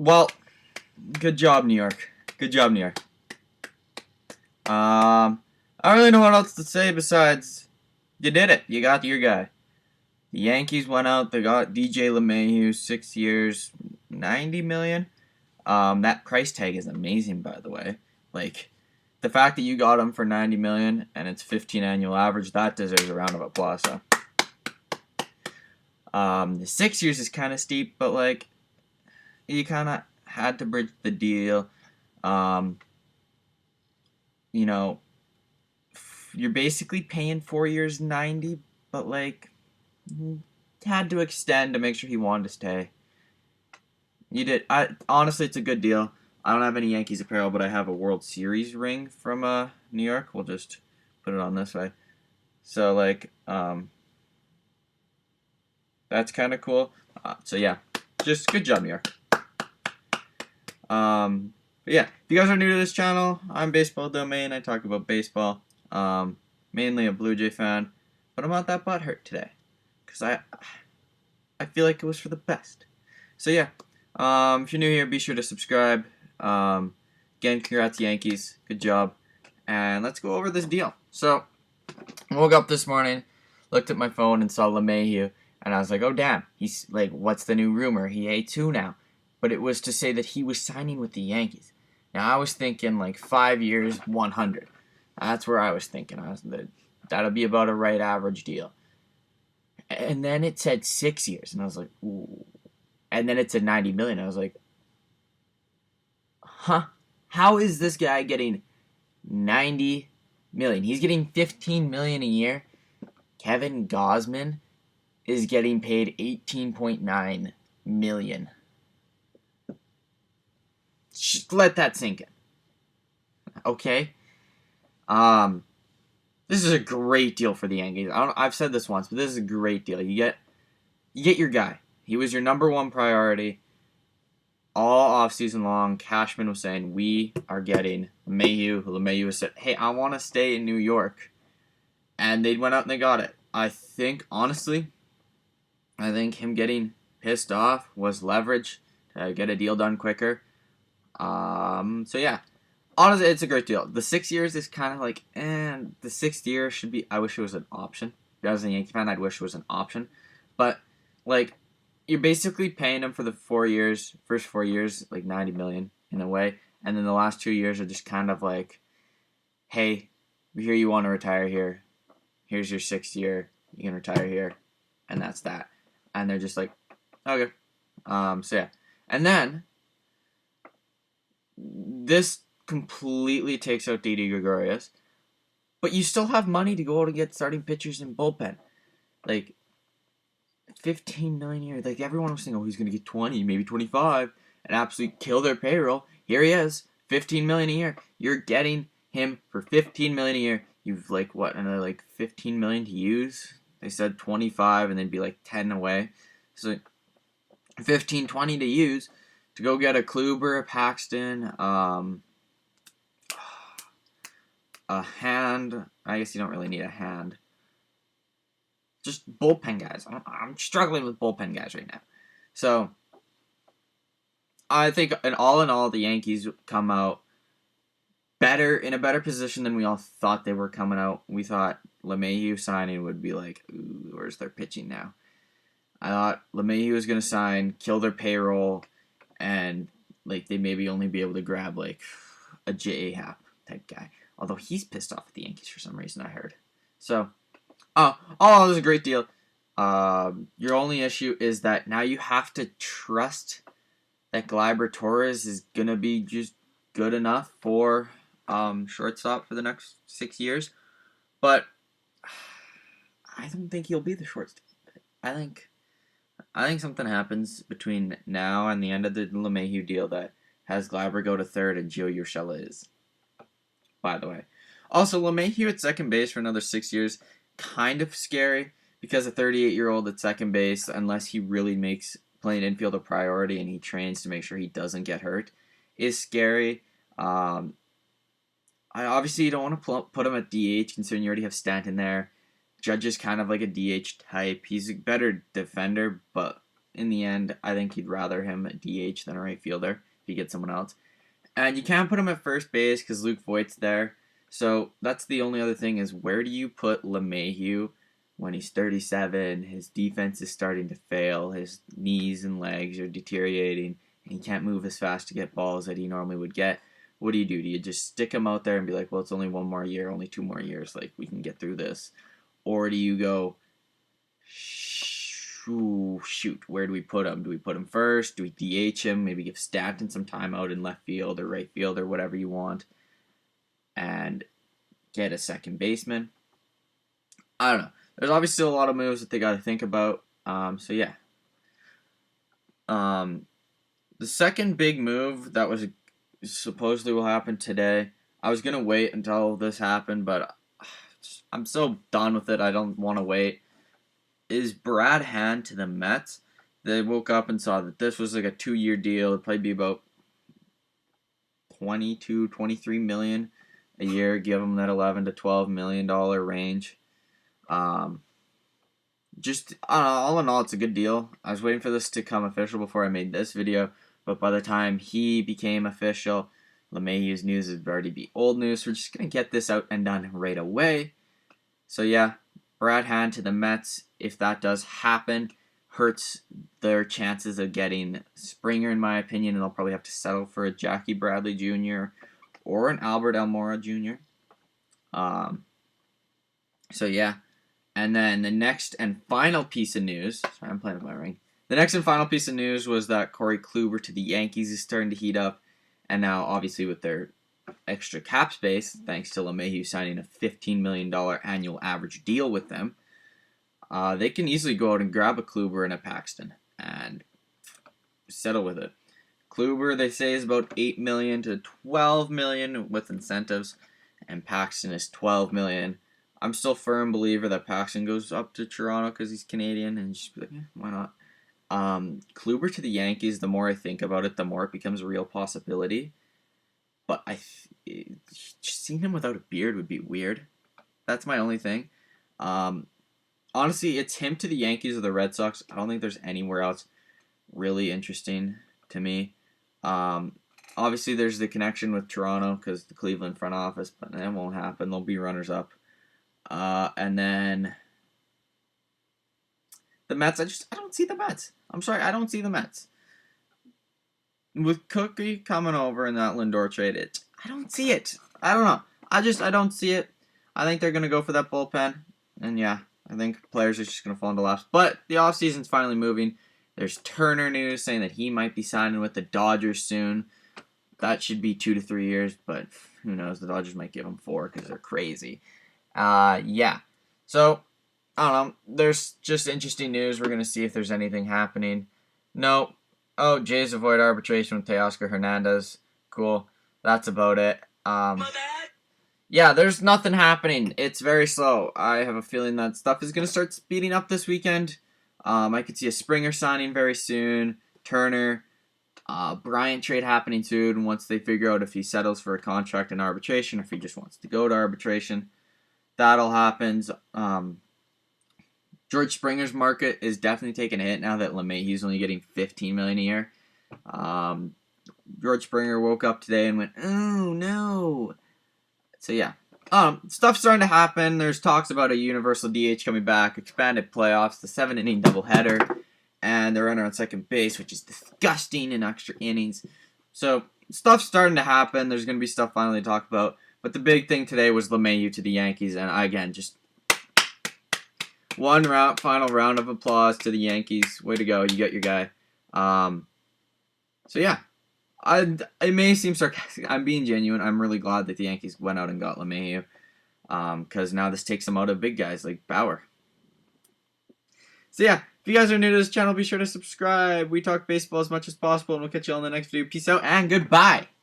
Well, good job, New York. Good job, New York. I don't really know what else to say besides you did it. You got your guy. The Yankees went out. They got DJ LeMahieu, 6 years, 90 million. That price tag is amazing, by the way. Like the fact that you got him for 90 million and it's 15 annual average, that deserves a round of applause. So, the 6 years is kind of steep, but like you kind of had to bridge the deal. Um, you know, you're basically paying 4 years 90, but like had to extend to make sure he wanted to stay. You did. I honestly, it's a good deal. I don't have any Yankees apparel, but I have a World Series ring from New York. We'll just put it on this way. So like that's kind of cool. So yeah, just good job, New York. But yeah, if you guys are new to this channel, I'm Baseball Domain. I talk about baseball. Mainly a Blue Jay fan, but I'm not that butthurt today, cause I feel like it was for the best. So yeah, if you're new here, be sure to subscribe. Again, congrats Yankees, good job, and let's go over this deal. So, I woke up this morning, looked at my phone, and saw LeMahieu, and I was like, oh damn, he's like, what's the new rumor? He A2 now, but it was to say that he was signing with the Yankees. Now I was thinking like 5 years, 100. That's where I was thinking. That'll be about a right average deal. And then it said 6 years, and I was like, ooh. And then it said 90 million. I was like, huh? How is this guy getting 90 million? He's getting 15 million a year. Kevin Gausman is getting paid 18.9 million. Just let that sink in. Okay? This is a great deal for the Yankees. I've said this once, but this is a great deal. You get your guy. He was your number one priority all offseason long. Cashman was saying, we are getting LeMahieu. LeMahieu said, hey, I want to stay in New York. And they went out and they got it. I think him getting pissed off was leverage to get a deal done quicker. So yeah. Honestly, it's a great deal. The 6 years is kind of like, the 6th year should be, I wish it was an option. As a Yankee fan, I'd wish it was an option. But, like, you're basically paying him for the 4 years, first 4 years, like 90 million in a way. And then the last 2 years are just kind of like, hey, we hear you want to retire here. Here's your 6th year. You can retire here. And that's that. And they're just like, okay. So yeah. And then, this completely takes out Didi Gregorius, but you still have money to go out and get starting pitchers in bullpen. Like 15 million a year. Like everyone was saying, oh, he's gonna get 20, maybe 25, and absolutely kill their payroll. Here he is, 15 million a year. You're getting him for 15 million a year. You've like what, another like 15 million to use. They said 25, and then be like 10 away. So 15, 20 to use to go get a Kluber, a Paxton, a hand. I guess you don't really need a hand. Just bullpen guys. I'm struggling with bullpen guys right now. So, I think in all, the Yankees come out in a better position than we all thought they were coming out. We thought LeMahieu signing would be like, ooh, where's their pitching now? I thought LeMahieu was going to sign, kill their payroll, and like they maybe only be able to grab like a J.A. Happ type guy. Although he's pissed off at the Yankees for some reason, I heard. So, all it was a great deal. Your only issue is that now you have to trust that Gleyber Torres is going to be just good enough for shortstop for the next 6 years. But I don't think he'll be the shortstop. I think something happens between now and the end of the LeMahieu deal that has Gleyber go to third and Gio Urshela is. By the way. Also, LeMahieu at second base for another 6 years, kind of scary, because a 38-year-old at second base, unless he really makes playing infield a priority and he trains to make sure he doesn't get hurt, is scary. I obviously you don't want to put him at DH, considering you already have Stanton there. Judge is kind of like a DH type. He's a better defender, but in the end, I think he'd rather him at DH than a right fielder if he gets someone else. And you can't put him at first base because Luke Voigt's there. So that's the only other thing is where do you put Lemahieu when he's 37? His defense is starting to fail. His knees and legs are deteriorating. And he can't move as fast to get balls that he normally would get. What do? Do you just stick him out there and be like, well, it's only one more year, only 2 more years, like we can get through this? Or do you go, shoot, where do we put him? Do we put him first? Do we DH him? Maybe give Stanton some time out in left field or right field or whatever you want and get a second baseman? I don't know. There's obviously still a lot of moves that they got to think about. So, yeah. The second big move that was supposedly will happen today, I was going to wait until this happened, but I'm so done with it. I don't want to wait. Is Brad Hand to the Mets. They woke up and saw that this was like a 2-year deal. It'd probably be about 22, 23 million a year. Give them that 11 to 12 million dollar range. Just all in all, it's a good deal. I was waiting for this to come official before I made this video, but by the time he became official, LeMahieu's news would already be old news. We're just gonna get this out and done right away. So yeah, Brad Hand to the Mets. If that does happen, hurts their chances of getting Springer, in my opinion, and they'll probably have to settle for a Jackie Bradley Jr. or an Albert Almora Jr. So yeah, and then the next and final piece of news. Sorry, I'm playing with my ring. The next and final piece of news was that Corey Kluber to the Yankees is starting to heat up, and now obviously with their extra cap space, thanks to LeMahieu signing a $15 million annual average deal with them, they can easily go out and grab a Kluber and a Paxton and settle with it. Kluber, they say, is about $8 million to $12 million with incentives, and Paxton is $12 million. I'm still a firm believer that Paxton goes up to Toronto because he's Canadian, and just be like, why not? Kluber to the Yankees, the more I think about it, the more it becomes a real possibility. But just seeing him without a beard would be weird. That's my only thing. Honestly, it's him to the Yankees or the Red Sox. I don't think there's anywhere else really interesting to me. Obviously, there's the connection with Toronto because the Cleveland front office, but that won't happen. They'll be runners-up. And then the Mets, I don't see the Mets. I'm sorry, I don't see the Mets. With Cookie coming over in that Lindor trade, I don't see it. I don't know. I don't see it. I think they're going to go for that bullpen. And yeah, I think players are just going to fall into laps. But the offseason's finally moving. There's Turner news saying that he might be signing with the Dodgers soon. That should be 2 to 3 years, but who knows? The Dodgers might give him 4 because they're crazy. Yeah. So, I don't know. There's just interesting news. We're going to see if there's anything happening. No. Oh, Jays avoid arbitration with Teoscar Hernandez. Cool. That's about it. Yeah, there's nothing happening. It's very slow. I have a feeling that stuff is going to start speeding up this weekend. I could see a Springer signing very soon. Turner. Bryant trade happening soon once they figure out if he settles for a contract in arbitration or if he just wants to go to arbitration. That'll happen. George Springer's market is definitely taking a hit now that LeMahieu's only getting $15 million a year. George Springer woke up today and went, oh no. So yeah, stuff's starting to happen. There's talks about a universal DH coming back, expanded playoffs, the 7-inning doubleheader, and the runner on second base, which is disgusting in extra innings. So stuff's starting to happen. There's going to be stuff finally to talk about. But the big thing today was LeMahieu to the Yankees, and again, just final round of applause to the Yankees. Way to go, you got your guy. So yeah, it may seem sarcastic. I'm being genuine. I'm really glad that the Yankees went out and got LeMahieu, because now this takes them out of big guys like Bauer. So yeah, if you guys are new to this channel, be sure to subscribe. We talk baseball as much as possible, and we'll catch you all in the next video. Peace out and goodbye.